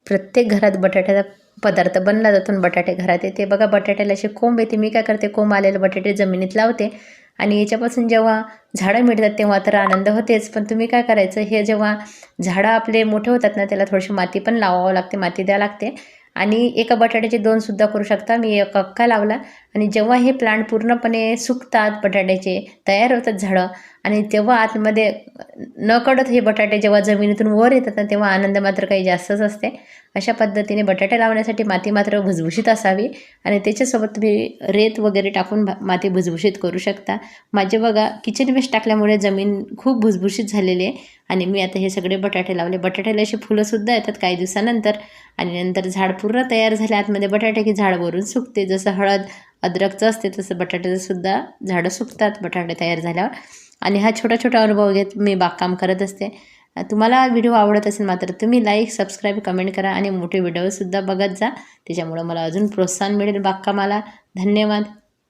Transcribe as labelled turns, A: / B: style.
A: प्रत्येक घरात बटाट्याचा पदार्थ बनला जातो आणि बटाटे घरात येते बघा. बटाट्याला असे कोंब येते. मी काय करते, कोंब आलेले बटाटे जमिनीत लावते आणि याच्यापासून जेव्हा झाडं मिळतात तेव्हा तर आनंद होतेच. पण तुम्ही काय करायचं, हे जेव्हा झाडं आपले मोठे होतात ना, त्याला थोडीशी माती पण लावावं लागते, माती द्यावं लागते. आणि एका बटाट्याचे 2 सुद्धा करू शकता. मी एक अख्खा लावला आणि जेव्हा हे प्लांट पूर्णपणे सुकतात, बटाट्याचे तयार होतात झाडं, आणि तेव्हा आतमध्ये नकळत हे बटाटे जेव्हा जमिनीतून वर येतात ना, तेव्हा आनंद मात्र काही जास्तच असते. अशा पद्धतीने बटाटे लावण्यासाठी माती मात्र भुसभुशीत असावी आणि त्याच्यासोबत तुम्ही रेत वगैरे टाकून माती भुसभुशीत करू शकता. माझे बघा किचन वेस्ट टाकल्यामुळे जमीन खूप भुसभुशीत झालेली आहे आणि मी आता हे सगळे बटाटे लावले. बटाट्याला अशी फुलंसुद्धा येतात काही दिवसानंतर आणि नंतर झाड पूर्ण तयार झाले आतमध्ये बटाटे की झाड वरून सुकते. जसं हळद अद्रकचं असते तसं बटाट्याचं सुद्धा झाडं सुकतात बटाटे तयार झाल्यावर. आणि हा छोटा छोटा अनुभव घेत मी बागकाम करत असते. तुम्हाला व्हिडिओ आवडत असेल मात्र तुम्ही लाईक, सबस्क्राईब, कमेंट करा आणि मोठे व्हिडिओसुद्धा बघत जा. त्याच्यामुळं मला अजून प्रोत्साहन मिळेल बागकामाला. धन्यवाद.